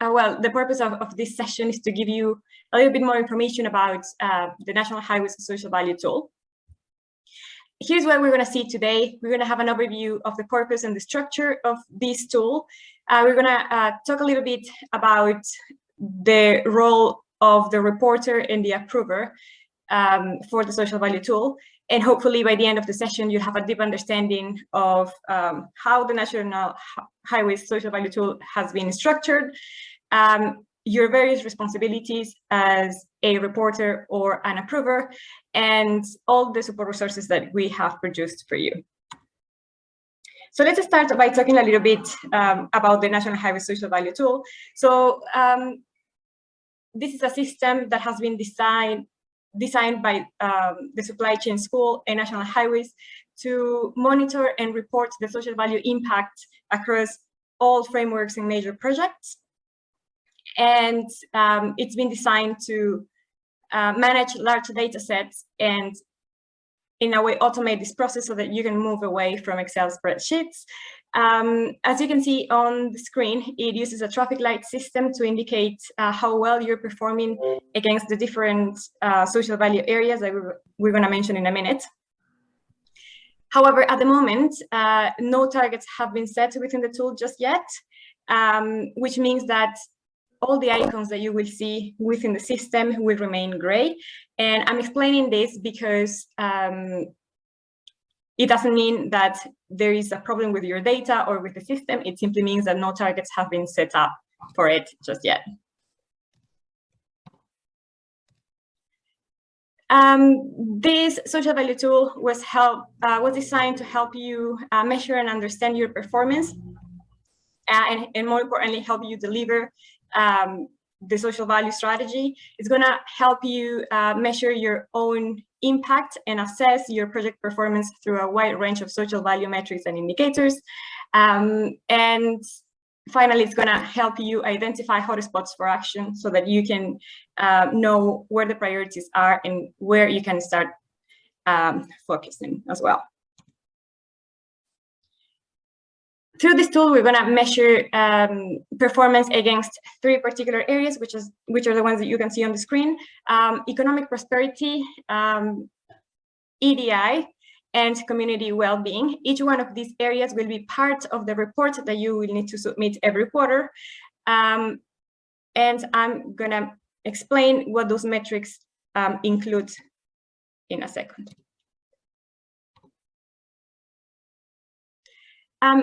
well, the purpose of this session is to give you a little bit more information about the National Highways Social Value Tool. Here's what we're going to see today. We're going to have an overview of the purpose and the structure of this tool. We're going to talk a little bit about the role of the reporter and the approver for the social value tool. And hopefully by the end of the session, you'll have a deep understanding of how the National Highways Social Value Tool has been structured, your various responsibilities as a reporter or an approver, and all the support resources that we have produced for you. So let's start by talking a little bit about the National Highways Social Value Tool. So this is a system that has been designed by the Supply Chain School and National Highways to monitor and report the social value impact across all frameworks and major projects. And it's been designed to manage large data sets and in a way automate this process so that you can move away from Excel spreadsheets. As you can see on the screen, it uses a traffic light system to indicate how well you're performing against the different social value areas that we're going to mention in a minute. However, at the moment, no targets have been set within the tool just yet, which means that all the icons that you will see within the system will remain gray. And I'm explaining this because it doesn't mean that there is a problem with your data or with the system. It simply means that no targets have been set up for it just yet. This social value tool was designed to help you measure and understand your performance, and more importantly, help you deliver the social value strategy. It's going to help you measure your own impact and assess your project performance through a wide range of social value metrics and indicators. And finally, it's going to help you identify hotspots for action so that you can know where the priorities are and where you can start focusing as well. Through this tool, we're going to measure performance against 3 particular areas, which are the ones that you can see on the screen: economic prosperity, EDI, and community well-being. Each one of these areas will be part of the report that you will need to submit every quarter. And I'm going to explain what those metrics include in a second.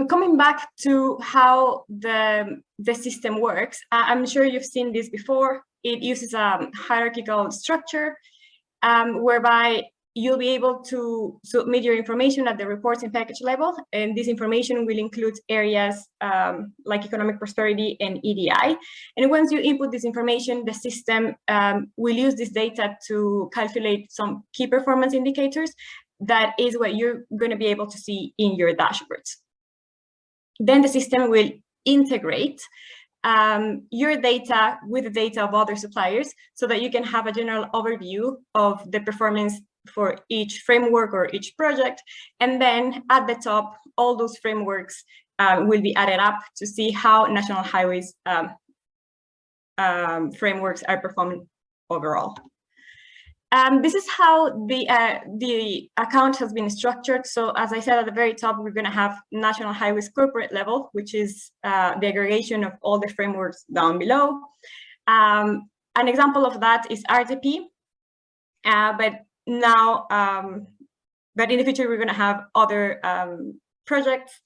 Coming back to how the system works, I'm sure you've seen this before. It uses a hierarchical structure whereby you'll be able to submit your information at the reporting package level, and this information will include areas like economic prosperity and EDI. And once you input this information, the system will use this data to calculate some key performance indicators. That is what you're going to be able to see in your dashboards. Then the system will integrate your data with the data of other suppliers so that you can have a general overview of the performance for each framework or each project. And then at the top, all those frameworks will be added up to see how National Highways frameworks are performing overall. This is how the account has been structured. So as I said at the very top, we're going to have National Highways corporate level, which is the aggregation of all the frameworks down below. An example of that is RTP, but in the future, we're going to have other projects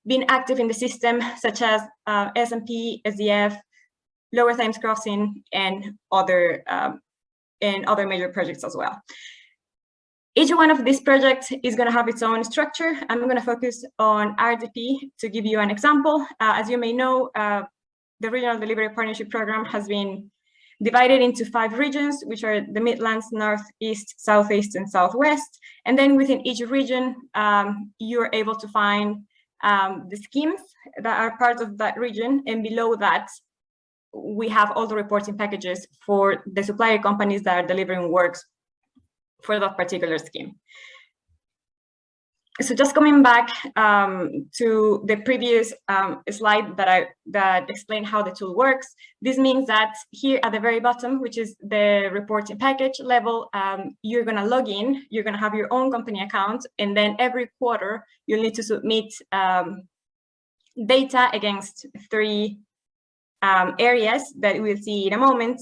being active in the system, such as SMP, SDF, Lower Thames Crossing, and other major projects as well. Each one of these projects is going to have its own structure. I'm going to focus on RDP to give you an example. As you may know, the Regional Delivery Partnership Program has been divided into 5 regions, which are the Midlands, North, East, Southeast, and Southwest. And then within each region, you're able to find the schemes that are part of that region. And below that, we have all the reporting packages for the supplier companies that are delivering works for that particular scheme. So just coming back to the previous slide that explained how the tool works, this means that here at the very bottom, which is the reporting package level, you're going to log in, you're going to have your own company account, and then every quarter you'll need to submit data against 3 areas that we'll see in a moment.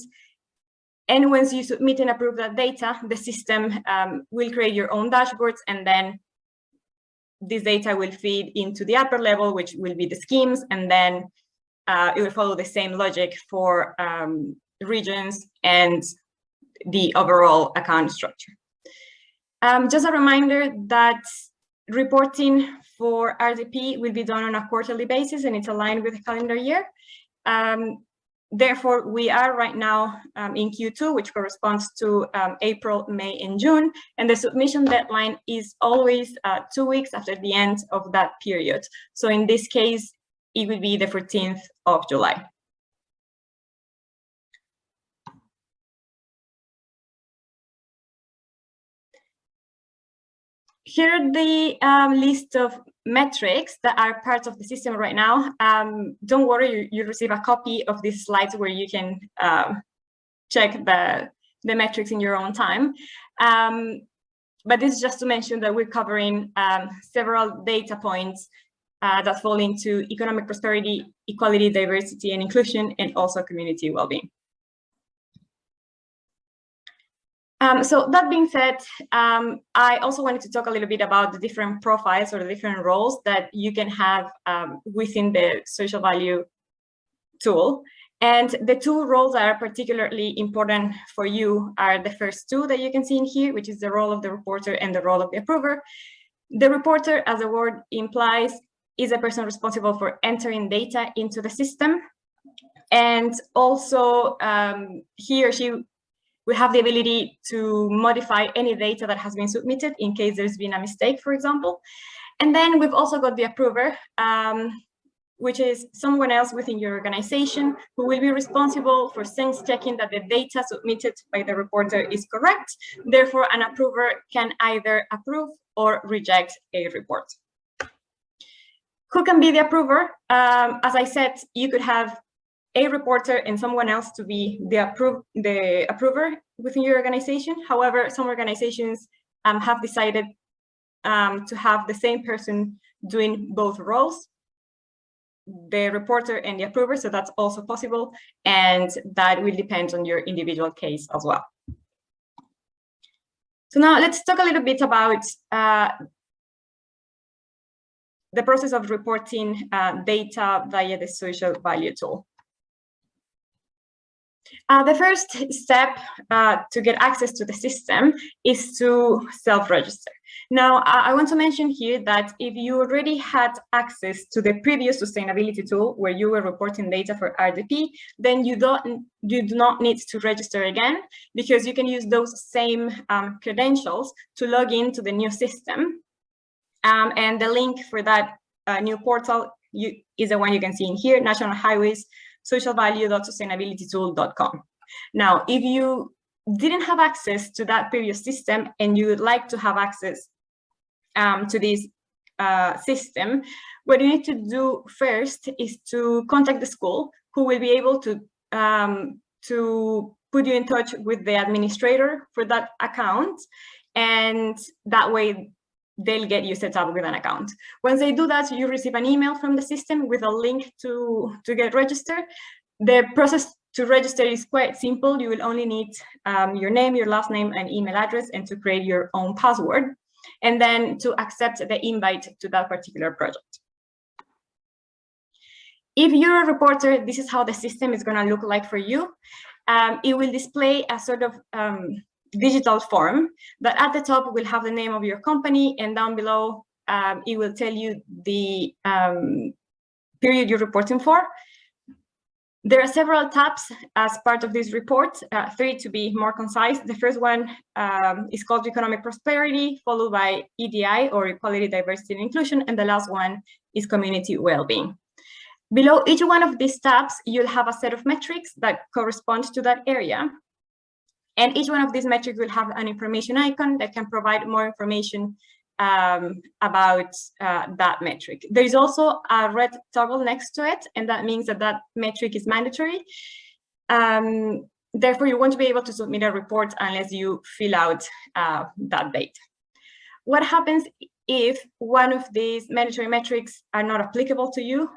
And once you submit and approve that data, the system will create your own dashboards, and then this data will feed into the upper level, which will be the schemes, and then it will follow the same logic for regions and the overall account structure. Just a reminder that reporting for RDP will be done on a quarterly basis, and it's aligned with the calendar year. Therefore, we are right now in Q2, which corresponds to April, May, and June, and the submission deadline is always 2 weeks after the end of that period. So in this case, it will be the 14th of July. Here are the list of metrics that are part of the system right now. Don't worry, you receive a copy of these slides where you can check the metrics in your own time. But this is just to mention that we're covering several data points that fall into economic prosperity, equality, diversity, and inclusion, and also community well-being. So that being said, I also wanted to talk a little bit about the different profiles or the different roles that you can have within the social value tool. And the 2 roles that are particularly important for you are the first 2 that you can see in here, which is the role of the reporter and the role of the approver. The reporter, as the word implies, is a person responsible for entering data into the system. And also he or she we have the ability to modify any data that has been submitted in case there's been a mistake, for example. And then we've also got the approver, which is someone else within your organization who will be responsible for sense checking that the data submitted by the reporter is correct. Therefore, an approver can either approve or reject a report. Who can be the approver? As I said, you could have a reporter and someone else to be the approver within your organization. However, some organizations have decided to have the same person doing both roles, the reporter and the approver, so that's also possible, and that will depend on your individual case as well. So now let's talk a little bit about the process of reporting data via the social value tool. The first step to get access to the system is to self-register. Now, I want to mention here that if you already had access to the previous sustainability tool where you were reporting data for RDP, then you do not need to register again, because you can use those same credentials to log into the new system. And the link for that new portal is the one you can see in here, National Highways socialvalue.sustainabilitytool.com. Now, if you didn't have access to that previous system and you would like to have access to this system, what you need to do first is to contact the school, who will be able to put you in touch with the administrator for that account, and that way they'll get you set up with an account. Once they do that, you receive an email from the system with a link to get registered. The process to register is quite simple. You will only need your name, your last name, and email address, and to create your own password, and then to accept the invite to that particular project. If you're a reporter, this is how the system is going to look like for you. It will display a sort of digital form that at the top will have the name of your company, and down below it will tell you the period you're reporting for. There are several tabs as part of this report, 3 to be more concise. The first one is called Economic Prosperity, followed by EDI, or Equality, Diversity, and Inclusion, and the last one is Community Wellbeing. Below each one of these tabs, you'll have a set of metrics that correspond to that area. And each one of these metrics will have an information icon that can provide more information about that metric. There is also a red toggle next to it, and that means that that metric is mandatory. Therefore, you won't be able to submit a report unless you fill out that data. What happens if one of these mandatory metrics are not applicable to you?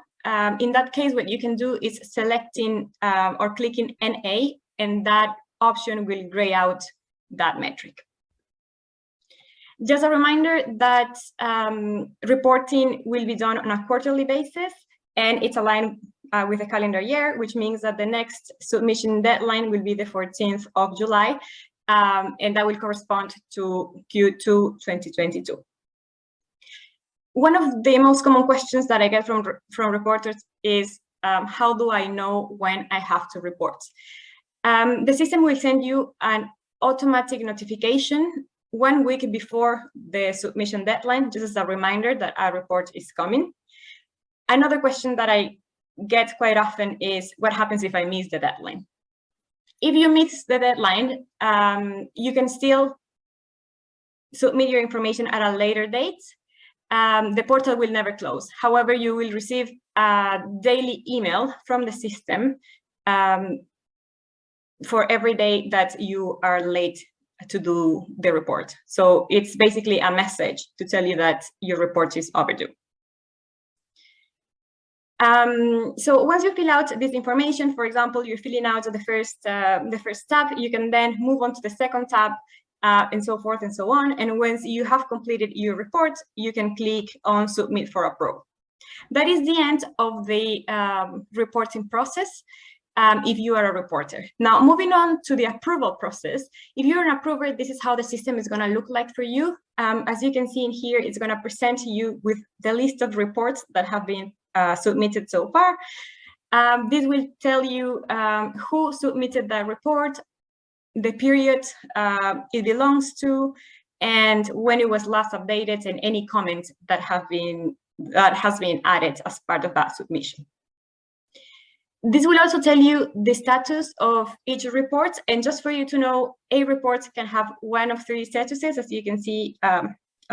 In that case, what you can do is selecting or clicking NA, and that option will gray out that metric. Just a reminder that reporting will be done on a quarterly basis, and it's aligned with a calendar year, which means that the next submission deadline will be the 14th of July, and that will correspond to Q2 2022. One of the most common questions that I get from reporters is, how do I know when I have to report? The system will send you an automatic notification 1 week before the submission deadline, just as a reminder that a report is coming. Another question that I get quite often is, what happens if I miss the deadline? If you miss the deadline, you can still submit your information at a later date. The portal will never close. However, you will receive a daily email from the system for every day that you are late to do the report. So it's basically a message to tell you that your report is overdue. So once you fill out this information, for example, you're filling out the first tab, you can then move on to the second tab, and so forth and so on. And once you have completed your report, you can click on Submit for Approval. That is the end of the reporting process. If you are a reporter. Now, moving on to the approval process, if you're an approver, this is how the system is going to look like for you. As you can see in here, it's going to present you with the list of reports that have been submitted so far. This will tell you who submitted that report, the period it belongs to, and when it was last updated, and any comment that has been added as part of that submission. This will also tell you the status of each report, and just for you to know, a report can have one of 3 statuses, as you can see at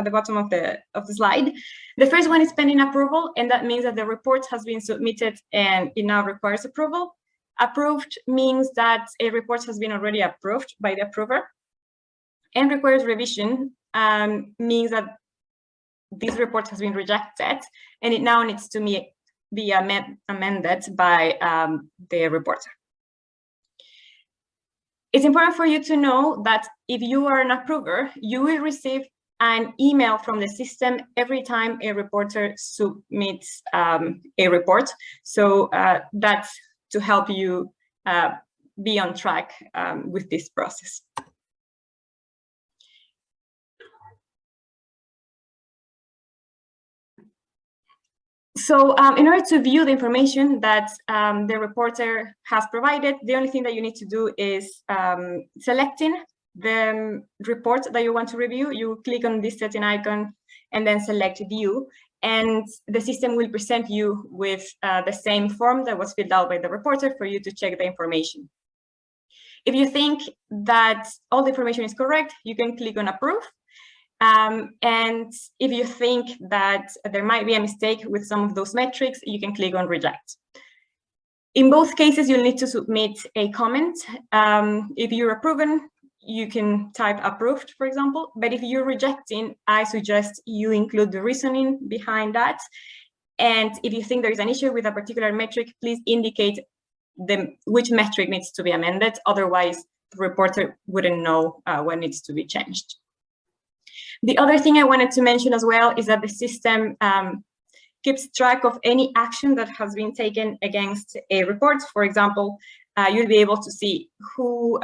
the bottom of the slide. The first one is pending approval, and that means that the report has been submitted and it now requires approval. Approved means that a report has been already approved by the approver, and requires revision means that this report has been rejected and it now needs to be amended by the reporter. It's important for you to know that if you are an approver, you will receive an email from the system every time a reporter submits a report. So that's to help you be on track with this process. So in order to view the information that the reporter has provided, the only thing that you need to do is selecting the report that you want to review. You click on this setting icon and then select View, and the system will present you with the same form that was filled out by the reporter for you to check the information. If you think that all the information is correct, you can click on Approve. And if you think that there might be a mistake with some of those metrics, you can click on Reject. In both cases, you'll need to submit a comment. If you're approving, you can type approved, for example. But if you're rejecting, I suggest you include the reasoning behind that. And if you think there is an issue with a particular metric, please indicate which metric needs to be amended. Otherwise, the reporter wouldn't know what needs to be changed. The other thing I wanted to mention as well is that the system keeps track of any action that has been taken against a report. For example, you'll be able to see who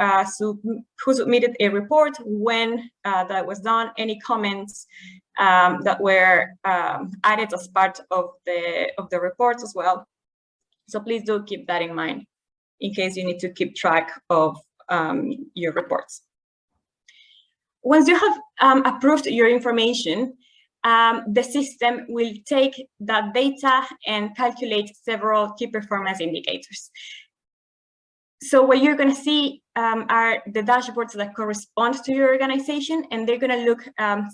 submitted a report, when that was done, any comments that were added as part of the report as well. So please do keep that in mind in case you need to keep track of your reports. Once you have approved your information, the system will take that data and calculate several key performance indicators. So what you're going to see are the dashboards that correspond to your organization, and they're going to look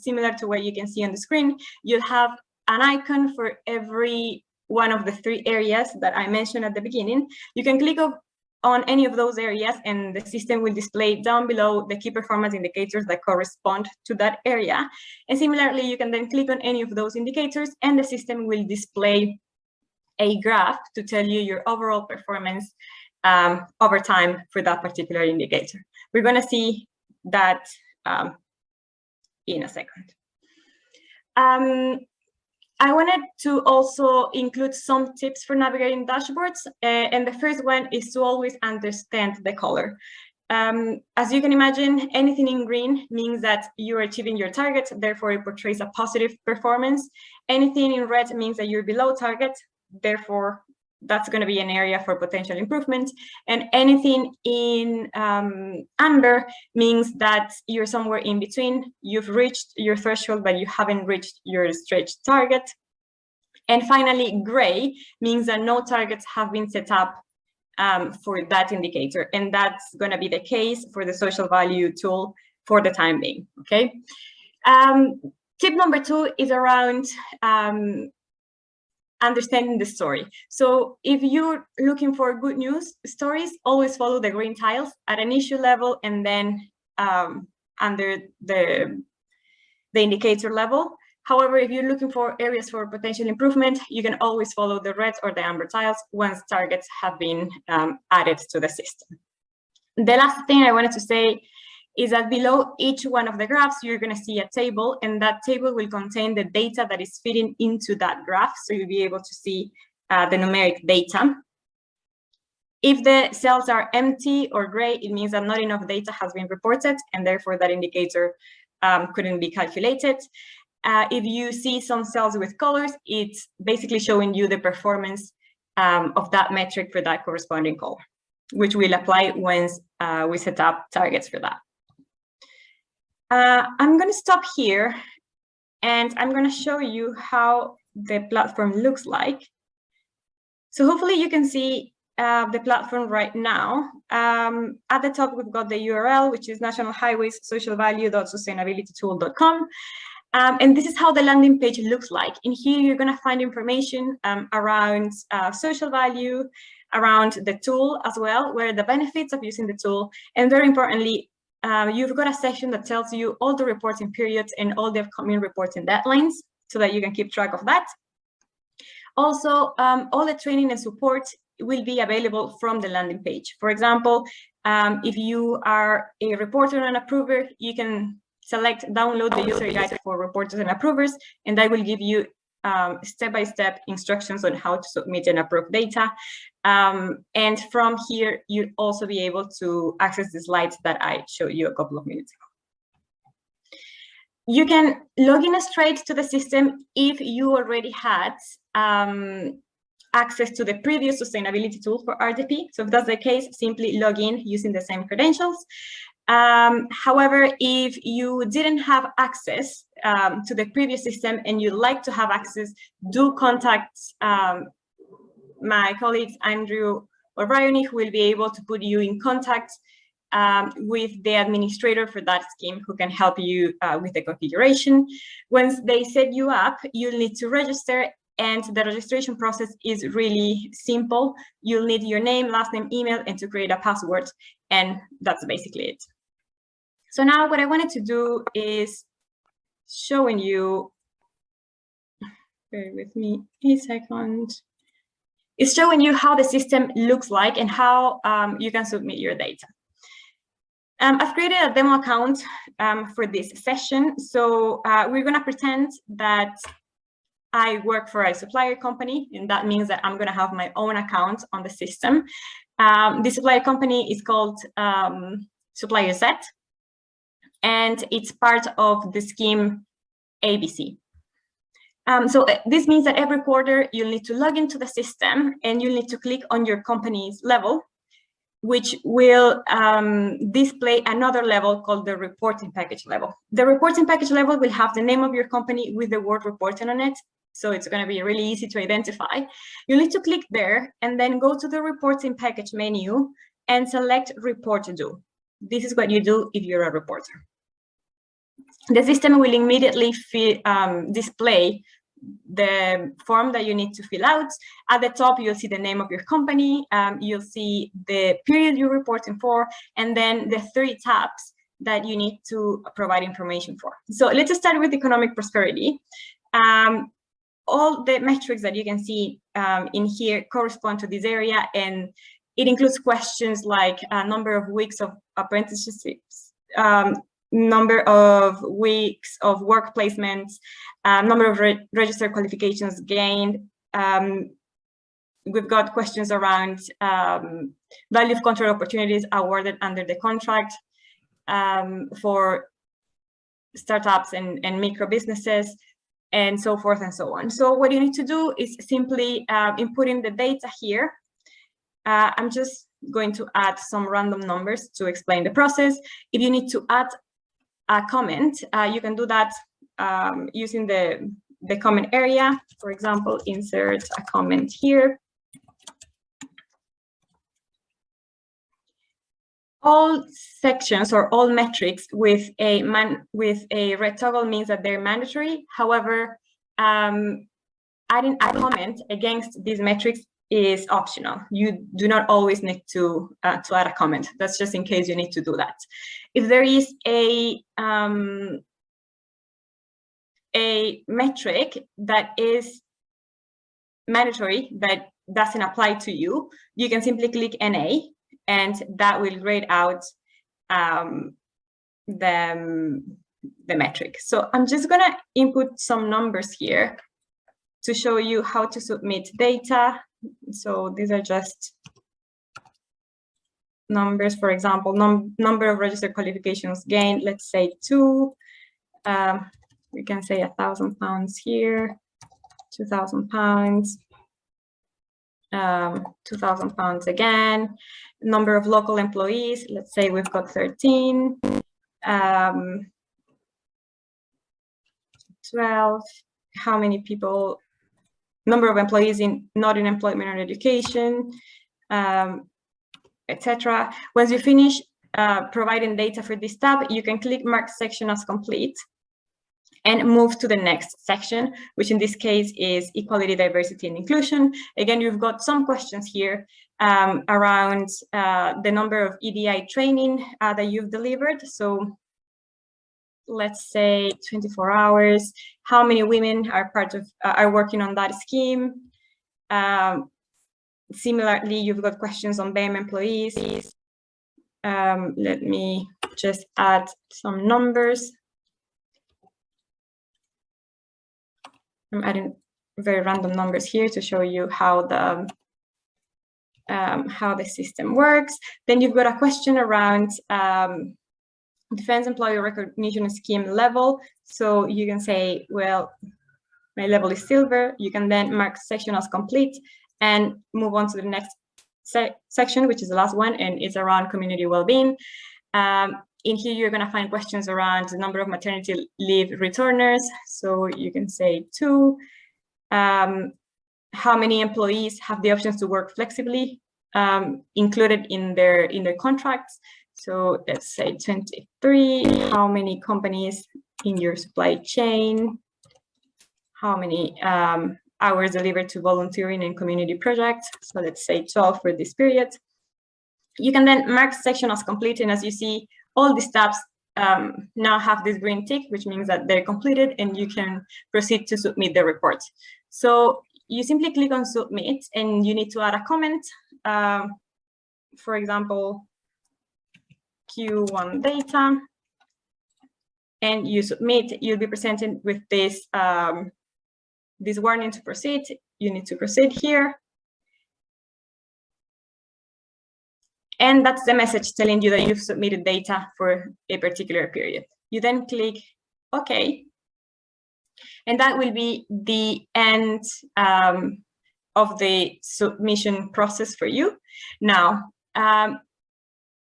similar to what you can see on the screen. You'll have an icon for every one of the 3 areas that I mentioned at the beginning. You can click on any of those areas, and the system will display down below the key performance indicators that correspond to that area. And similarly, you can then click on any of those indicators, and the system will display a graph to tell you your overall performance over time for that particular indicator. We're going to see that in a second. I wanted to also include some tips for navigating dashboards, and the first one is to always understand the color. As you can imagine, anything in green means that you're achieving your target, therefore it portrays a positive performance. Anything in red means that you're below target, therefore that's going to be an area for potential improvement. And anything in amber means that you're somewhere in between. You've reached your threshold, but you haven't reached your stretch target. And finally, gray means that no targets have been set up for that indicator. And that's going to be the case for the social value tool for the time being, okay? Tip number 2 is around understanding the story. So if you're looking for good news stories, always follow the green tiles at an issue level, and then under the indicator level. However, if you're looking for areas for potential improvement, you can always follow the red or the amber tiles once targets have been added to the system. The last thing I wanted to say is that below each one of the graphs, you're going to see a table, and that table will contain the data that is fitting into that graph. So you'll be able to see the numeric data. If the cells are empty or gray, it means that not enough data has been reported, and therefore that indicator couldn't be calculated. If you see some cells with colors, it's basically showing you the performance of that metric for that corresponding color, which will apply once we set up targets for that. I'm going to stop here, and I'm going to show you how the platform looks like. So hopefully you can see the platform right now. At the top, we've got the URL, which is nationalhighways.socialvalue.sustainabilitytool.com. And this is how the landing page looks like. In here, you're going to find information around social value, around the tool as well, where the benefits of using the tool, and very importantly, you've got a section that tells you all the reporting periods and all the upcoming reporting deadlines so that you can keep track of that. Also, all the training and support will be available from the landing page. For example, if you are a reporter and approver, you can select download the user guide for reporters and approvers, and that will give you step-by-step instructions on how to submit and approve data. And from here, you'll also be able to access the slides that I showed you a couple of minutes ago. You can log in straight to the system if you already had access to the previous sustainability tool for RDP. So if that's the case, simply log in using the same credentials. However, if you didn't have access to the previous system and you'd like to have access, do contact my colleagues, Andrew or Bryony, who will be able to put you in contact with the administrator for that scheme, who can help you with the configuration. Once they set you up, you'll need to register, and the registration process is really simple. You'll need your name, last name, email, and to create a password, and that's basically it. So now what I wanted to do is showing you, bear with me a second, is showing you how the system looks like and how you can submit your data. I've created a demo account for this session. So we're going to pretend that I work for a supplier company, and that means that I'm going to have my own account on the system. The supplier company is called Supplier Z, and it's part of the scheme ABC. So this means that every quarter you'll need to log into the system, and you'll need to click on your company's level, which will display another level called the reporting package level. The reporting package level will have the name of your company with the word reporting on it. So it's going to be really easy to identify. You'll need to click there and then go to the reporting package menu and select Report to Do. This is what you do if you're a reporter. The system will immediately display the form that you need to fill out. At the top, you'll see the name of your company, you'll see the period you're reporting for, and then the 3 tabs that you need to provide information for. So let's start with economic prosperity. All the metrics that you can see in here correspond to this area, and it includes questions like number of weeks of apprenticeships, number of weeks of work placements, number of registered qualifications gained. We've got questions around value of contract opportunities awarded under the contract for startups and micro businesses, and so forth and so on. So what you need to do is simply input in the data here. I'm just going to add some random numbers to explain the process. If you need to add a comment, you can do that using the comment area. For example, insert a comment here. All sections or all metrics with a red toggle means that they're mandatory. However, adding a comment against these metrics is optional. You do not always need to add a comment. That's just in case you need to do that. If there is a metric that is mandatory that doesn't apply to you, you can simply click NA, and that will grade out the metric. So I'm just gonna input some numbers here to show you how to submit data. So these are just numbers. For example, number of registered qualifications gained, let's say 2. We can say £1,000 here, £2,000, £2,000 again. Number of local employees, let's say we've got 13. 12. How many people? Number of employees not in employment or education, etc. Once you finish providing data for this tab, you can click Mark Section as complete and move to the next section, which in this case is equality, diversity, and inclusion. Again, you've got some questions here around the number of EDI training that you've delivered. So let's say 24 hours. How many women are are working on that scheme? Similarly, you've got questions on BAME employees. Let me just add some numbers. I'm adding very random numbers here to show you how the system works. Then you've got a question around Defense Employee Recognition Scheme level. So you can say, well, my level is silver. You can then mark section as complete and move on to the next section, which is the last one, and it's around community well-being. In here, you're going to find questions around the number of maternity leave returners. So you can say 2. How many employees have the options to work flexibly included in their contracts? So let's say 23. How many companies in your supply chain? How many hours delivered to volunteering and community projects? So let's say 12 for this period. You can then mark section as complete, and as you see, all these tabs now have this green tick, which means that they're completed and you can proceed to submit the report. So you simply click on submit and you need to add a comment. For example, Q1 data, and you submit. You'll be presented with this, this warning to proceed. You need to proceed here. And that's the message telling you that you've submitted data for a particular period. You then click OK. And that will be the end of the submission process for you. Now,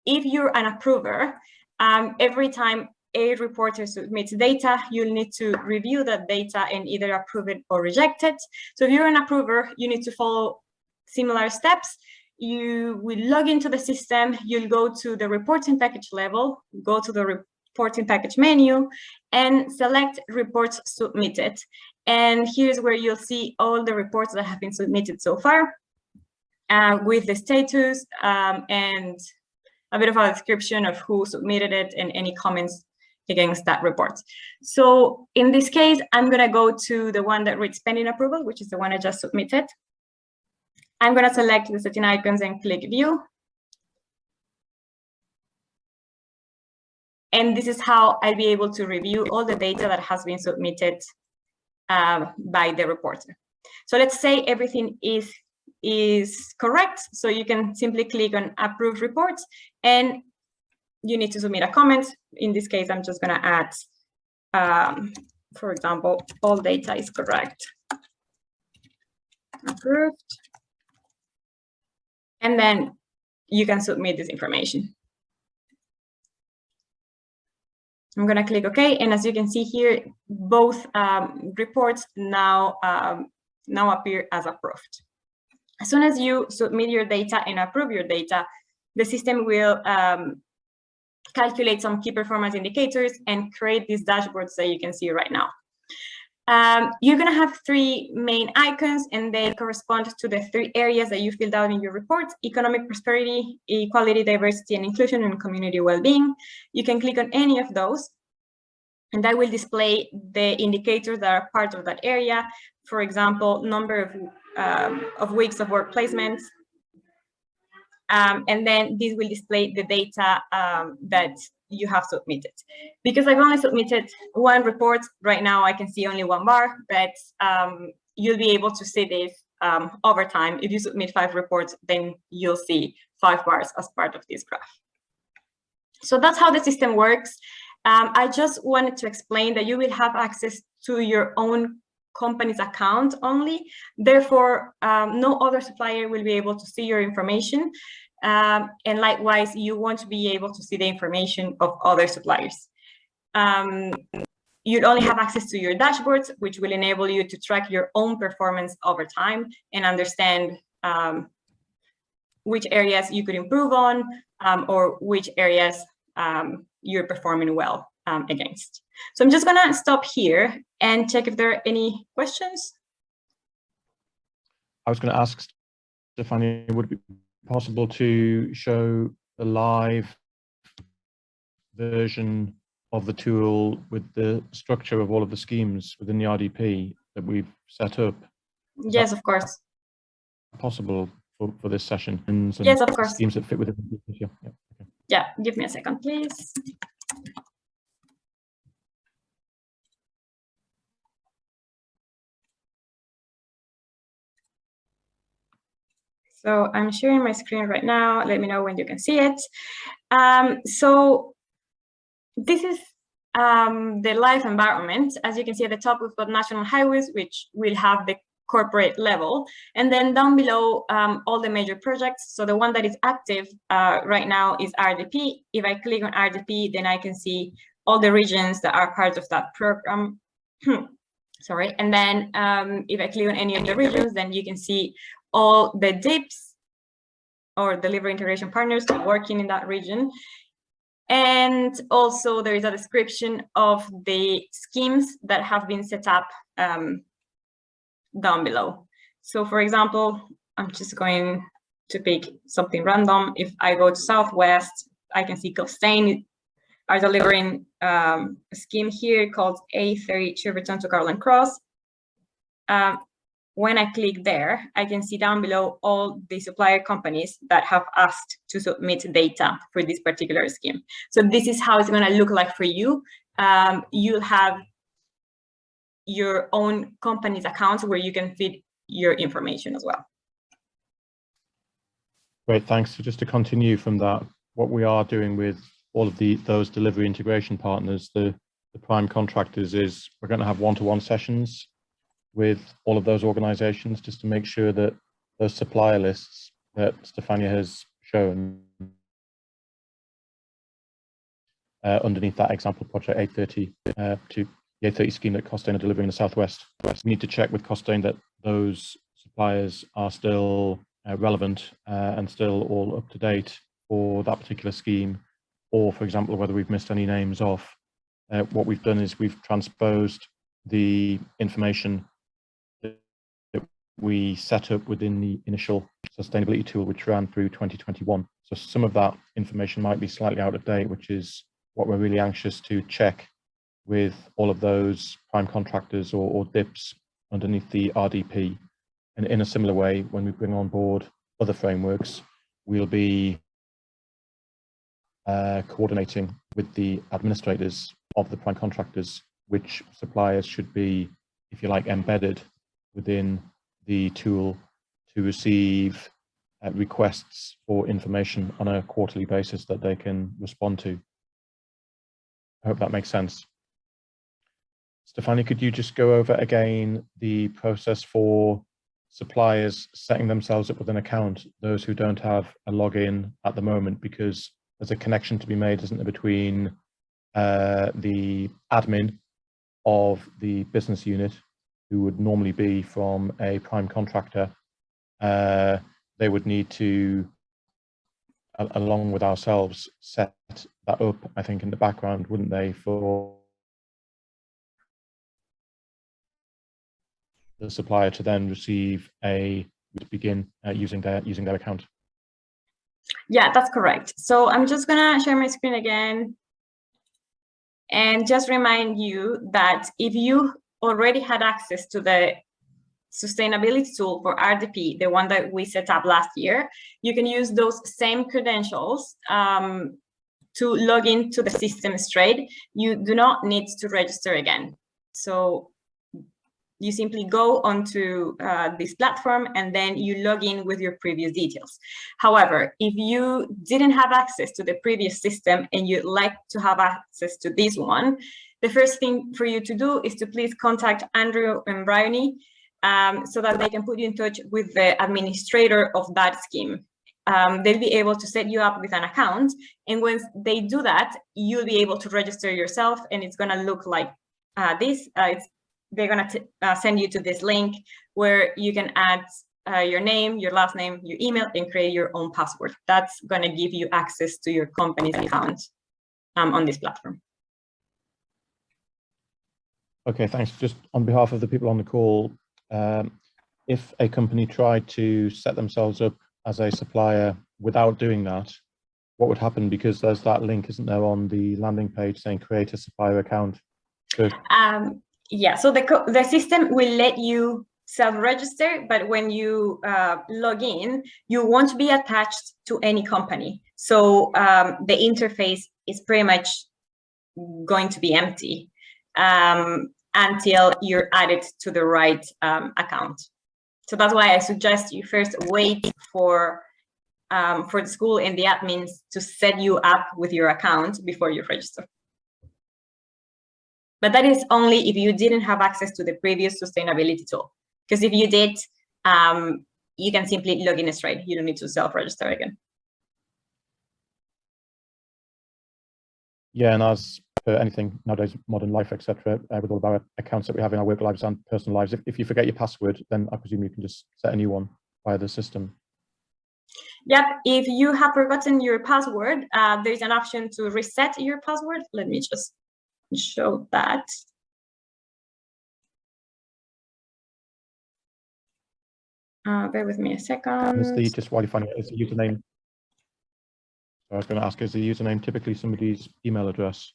if you're an approver, every time a reporter submits data, you'll need to review that data and either approve it or reject it. So if you're an approver, you need to follow similar steps. you will log into the system, you'll go to the reporting package level, go to the reporting package menu, and select reports submitted. And here's where you'll see all the reports that have been submitted so far, with the status and a bit of a description of who submitted it and any comments against that report. So in this case, I'm going to go to the one that reads pending approval, which is the one I just submitted. I'm going to select the setting icons and click view. And this is how I'll be able to review all the data that has been submitted by the reporter. So let's say everything is correct. So you can simply click on approve reports, and you need to submit a comment. In this case, I'm just going to add, for example, all data is correct. Approved. And then you can submit this information. I'm going to click OK. And as you can see here, both reports now appear as approved. As soon as you submit your data and approve your data, the system will calculate some key performance indicators and create these dashboards that you can see right now. You're going to have three main icons, and they correspond to the three areas that you filled out in your report: economic prosperity, equality, diversity, and inclusion, and community well-being. You can click on any of those, and that will display the indicators that are part of that area. For example, number of weeks of work placements. And then this will display the data that you have submitted. Because I've only submitted one report, right now I can see only one bar, but you'll be able to see this over time. If you submit 5 reports, then you'll see 5 bars as part of this graph. So that's how the system works. I just wanted to explain that you will have access to your own company's account only. Therefore, no other supplier will be able to see your information. And likewise, you won't be able to see the information of other suppliers. You'd only have access to your dashboards, which will enable you to track your own performance over time and understand which areas you could improve on, or which areas you're performing well against. So I'm just going to stop here and check if there are any questions. I was going to ask Stefania, would it be possible to show the live version of the tool with the structure of all of the schemes within the RDP that we've set up? Yes, of course. Possible for this session? And yes, of course. Schemes that fit within the yeah. Okay. Yeah, give me a second, please. So I'm sharing my screen right now. Let me know when you can see it. So this is the live environment. As you can see at the top, we've got national highways, which will have the corporate level. And then down below, all the major projects. So the one that is active right now is RDP. If I click on RDP, then I can see all the regions that are part of that program. Sorry. And then if I click on any of the regions, then you can see all the DIPs, or delivery integration partners, working in that region. And also there is a description of the schemes that have been set up down below. So for example, I'm just going to pick something random. If I go to Southwest, I can see Costain are delivering a scheme here called A30 Cheverton to Caroline Cross. When I click there, I can see down below all the supplier companies that have asked to submit data for this particular scheme. So this is how it's going to look like for you. You'll have your own company's accounts where you can feed your information as well. Great, thanks. So just to continue from that, what we are doing with all of those delivery integration partners, the prime contractors, is we're going to have one-to-one sessions with all of those organizations, just to make sure that those supplier lists that Stefania has shown underneath that example project A30 to the A30 scheme that Costain are delivering in the Southwest. We need to check with Costain that those suppliers are still relevant and still all up to date for that particular scheme, or for example, whether we've missed any names off. What we've done is we've transposed the information that we set up within the initial sustainability tool, which ran through 2021. So some of that information might be slightly out of date, which is what we're really anxious to check with all of those prime contractors or DIPs underneath the RDP. And in a similar way, when we bring on board other frameworks, we'll be coordinating with the administrators of the prime contractors, which suppliers should be, if you like, embedded within the tool to receive requests for information on a quarterly basis that they can respond to. I hope that makes sense. Stefania, could you just go over again the process for suppliers setting themselves up with an account, those who don't have a login at the moment, because there's a connection to be made, isn't there, between the admin of the business unit, who would normally be from a prime contractor. They would need to, along with ourselves, set that up, I think, in the background, wouldn't they, for the supplier to then receive begin using their account. Yeah, that's correct. So I'm just gonna share my screen again and just remind you that if you already had access to the sustainability tool for RDP, the one that we set up last year, you can use those same credentials to log into the system straight. You do not need to register again. So you simply go onto this platform and then you log in with your previous details. However, if you didn't have access to the previous system and you'd like to have access to this one, the first thing for you to do is to please contact Andrew and Bryony so that they can put you in touch with the administrator of that scheme. They'll be able to set you up with an account, and once they do that, you'll be able to register yourself, and it's going to look like this. They're going to send you to this link where you can add your name, your last name, your email, and create your own password. That's going to give you access to your company's account on this platform. Okay, thanks. Just on behalf of the people on the call, if a company tried to set themselves up as a supplier without doing that, what would happen? Because there's that link, isn't there, on the landing page saying create a supplier account. So yeah, so the system will let you self-register, but when you log in, you won't be attached to any company. So the interface is pretty much going to be empty until you're added to the right account. So that's why I suggest you first wait for the school and the admins to set you up with your account before you register. But that is only if you didn't have access to the previous sustainability tool. Because if you did, you can simply log in straight. You don't need to self-register again. Yeah, and as per anything nowadays, modern life, etc., with all of our accounts that we have in our work lives and personal lives, if you forget your password, then I presume you can just set a new one via the system. Yep, if you have forgotten your password, there's an option to reset your password. Let me just show that. Bear with me a second. Just while you find it, is the username? I was going to ask, is the username typically somebody's email address?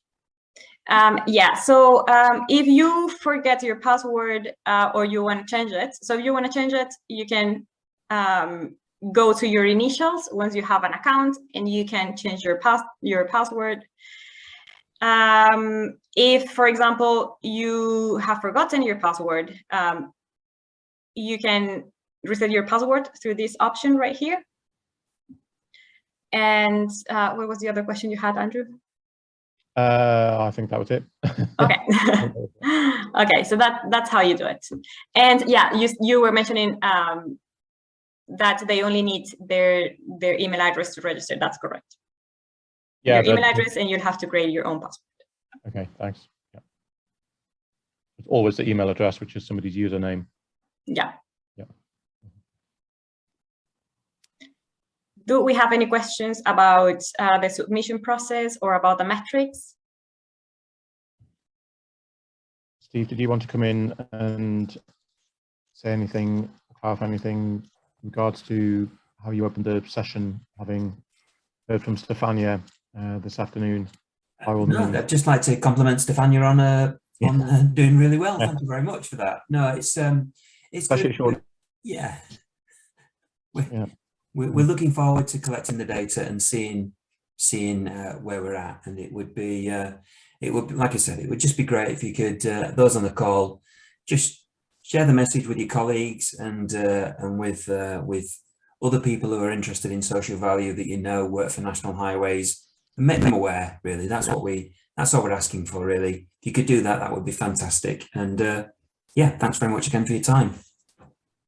Yeah, so if you forget your password or you want to change it, so if you want to change it, you can go to your initials once you have an account, and you can change your password. If, for example, you have forgotten your password, you can reset your password through this option right here. And what was the other question you had, Andrew? I think that was it. Okay. Okay, so that's how you do it. And yeah, you were mentioning that they only need their email address to register. That's correct. Yeah, your email address, and you'll have to create your own password. Okay, thanks. Yeah. It's always the email address, which is somebody's username. Yeah. Yeah. Do we have any questions about the submission process or about the metrics? Steve, did you want to come in and say anything, clarify anything in regards to how you opened the session, having heard from Stefania this afternoon? No, I'd just like to compliment Stefania on doing really well. Thank you very much for that. No, it's Especially good. Yeah. We're looking forward to collecting the data and seeing where we're at, and it would be like I said, it would just be great if you could those on the call just share the message with your colleagues and with other people who are interested in social value that you know work for National Highways, and make them aware. Really, that's all we're asking for. Really, if you could do that, that would be fantastic. And yeah, thanks very much again for your time.